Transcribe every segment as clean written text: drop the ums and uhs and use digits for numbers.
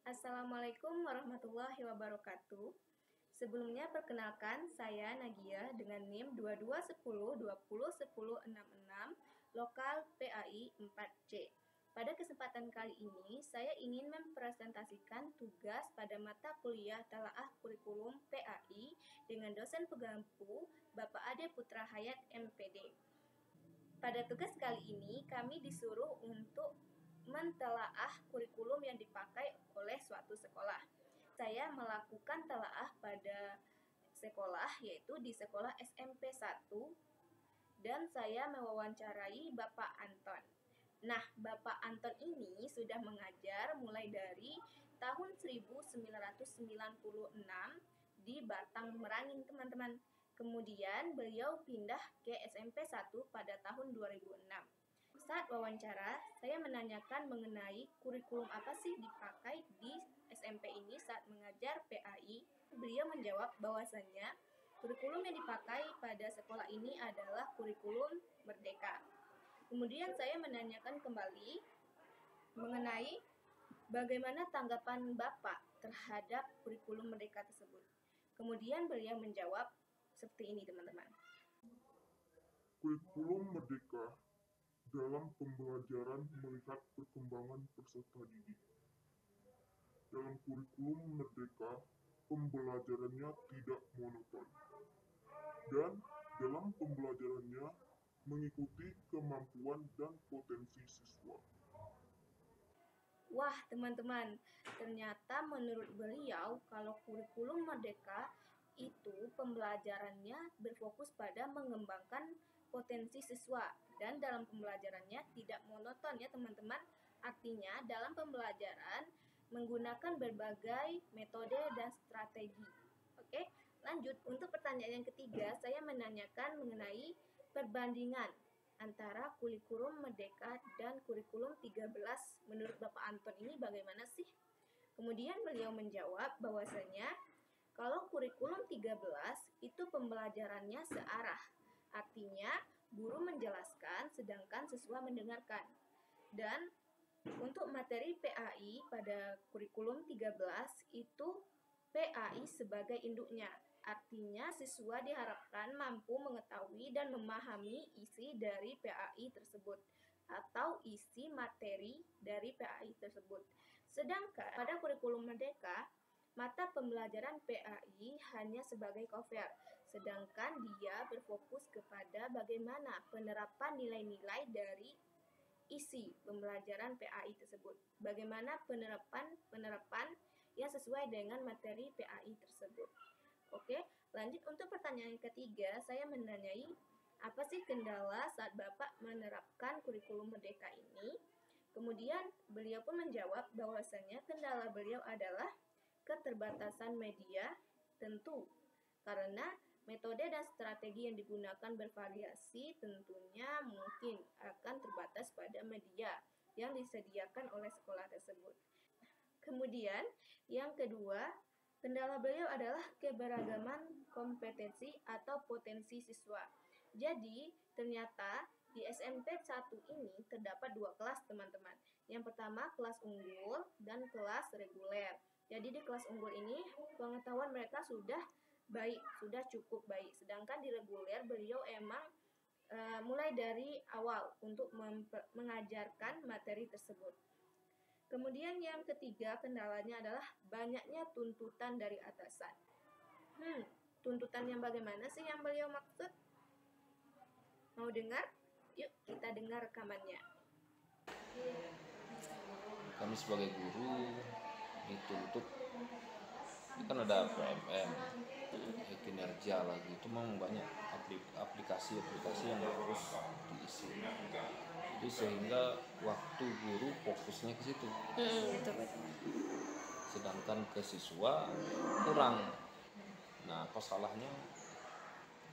Assalamualaikum warahmatullahi wabarakatuh. Sebelumnya perkenalkan saya Nagia dengan NIM 2210201066 lokal PAI 4C. Pada kesempatan kali ini saya ingin mempresentasikan tugas pada mata kuliah Talaah Kurikulum PAI dengan dosen pengampu Bapak Ade Putra Hayat MPD. Pada tugas kali ini kami disuruh untuk mentelaah kurikulum yang dipakai oleh suatu sekolah. Saya melakukan telaah pada sekolah, yaitu di sekolah SMP 1, dan saya mewawancarai Bapak Anton. Nah, Bapak Anton ini sudah mengajar mulai dari tahun 1996 di Batang Merangin, teman-teman. Kemudian beliau pindah ke SMP 1 pada tahun 2006. Saat wawancara, saya menanyakan mengenai kurikulum apa sih dipakai di SMP ini saat mengajar PAI. Beliau menjawab bahwasannya kurikulum yang dipakai pada sekolah ini adalah kurikulum Merdeka. Kemudian saya menanyakan kembali mengenai bagaimana tanggapan Bapak terhadap kurikulum Merdeka tersebut. Kemudian beliau menjawab seperti ini, teman-teman. Kurikulum Merdeka dalam pembelajaran melihat perkembangan peserta didik. Dalam kurikulum Merdeka, pembelajarannya tidak monoton. Dan dalam pembelajarannya mengikuti kemampuan dan potensi siswa. Wah, teman-teman, ternyata menurut beliau kalau kurikulum Merdeka itu pembelajarannya berfokus pada mengembangkan potensi siswa dan dalam pembelajarannya tidak monoton ya, teman-teman. Artinya dalam pembelajaran menggunakan berbagai metode dan strategi. Oke, lanjut untuk pertanyaan yang ketiga, saya menanyakan mengenai perbandingan antara kurikulum Merdeka dan kurikulum 13 menurut Bapak Anton ini bagaimana sih? Kemudian beliau menjawab bahwasanya kalau kurikulum 13 itu pembelajarannya searah. Artinya guru menjelaskan sedangkan siswa mendengarkan. Dan untuk materi PAI pada kurikulum 13 itu PAI sebagai induknya. Artinya siswa diharapkan mampu mengetahui dan memahami isi dari PAI tersebut atau isi materi dari PAI tersebut. Sedangkan pada kurikulum Merdeka, mata pembelajaran PAI hanya sebagai cover, sedangkan dia berfokus kepada bagaimana penerapan nilai-nilai dari isi pembelajaran PAI tersebut. Bagaimana penerapan yang sesuai dengan materi PAI tersebut. Oke, lanjut untuk pertanyaan ketiga, saya menanyai apa sih kendala saat Bapak menerapkan kurikulum Merdeka ini? Kemudian beliau pun menjawab bahwasanya kendala beliau adalah keterbatasan media, tentu karena metode dan strategi yang digunakan bervariasi, tentunya mungkin akan terbatas pada media yang disediakan oleh sekolah tersebut. Kemudian yang kedua, kendala beliau adalah keberagaman kompetensi atau potensi siswa. Jadi, ternyata di SMP 1 ini terdapat dua kelas, teman-teman. Yang pertama kelas unggul dan kelas reguler. Jadi di kelas unggul ini pengetahuan mereka sudah baik, sudah cukup baik. Sedangkan di reguler beliau emang mulai dari awal untuk mengajarkan materi tersebut. Kemudian yang ketiga kendalanya adalah banyaknya tuntutan dari atasan. Tuntutan yang bagaimana sih yang beliau maksud? Mau dengar? Yuk kita dengar rekamannya. Kami sebagai guru dituntut, kan ada PMM, kinerja lagi, itu memang banyak aplikasi-aplikasi yang harus diisi. Jadi sehingga waktu guru fokusnya ke situ, sedangkan ke siswa kurang. Nah, apa salahnya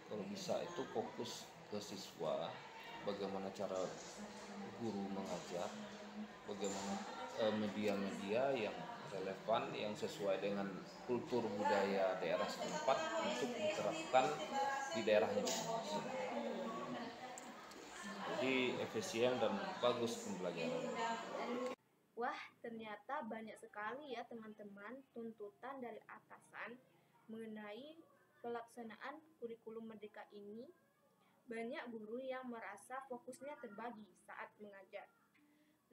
kalau bisa itu fokus ke siswa, bagaimana cara guru mengajar, bagaimana media-media yang relevan, yang sesuai dengan kultur budaya daerah setempat untuk diterapkan di daerahnya masing-masing. Jadi efisien dan bagus pembelajaran. Wah, ternyata banyak sekali ya teman-teman tuntutan dari atasan mengenai pelaksanaan kurikulum merdeka ini. Banyak guru yang merasa fokusnya terbagi saat mengajar.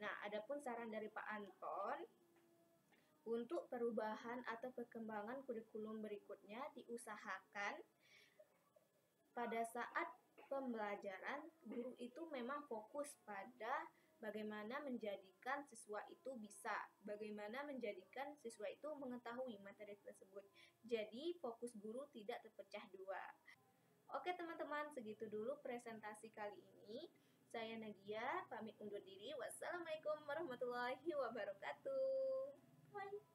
Nah, adapun saran dari Pak Anton, untuk perubahan atau perkembangan kurikulum berikutnya diusahakan pada saat pembelajaran, guru itu memang fokus pada bagaimana menjadikan siswa itu bisa, bagaimana menjadikan siswa itu mengetahui materi tersebut. Jadi, fokus guru tidak terpecah dua. Oke teman-teman, segitu dulu presentasi kali ini. Saya Nagia, pamit undur diri. Wassalamualaikum warahmatullahi wabarakatuh. Bye.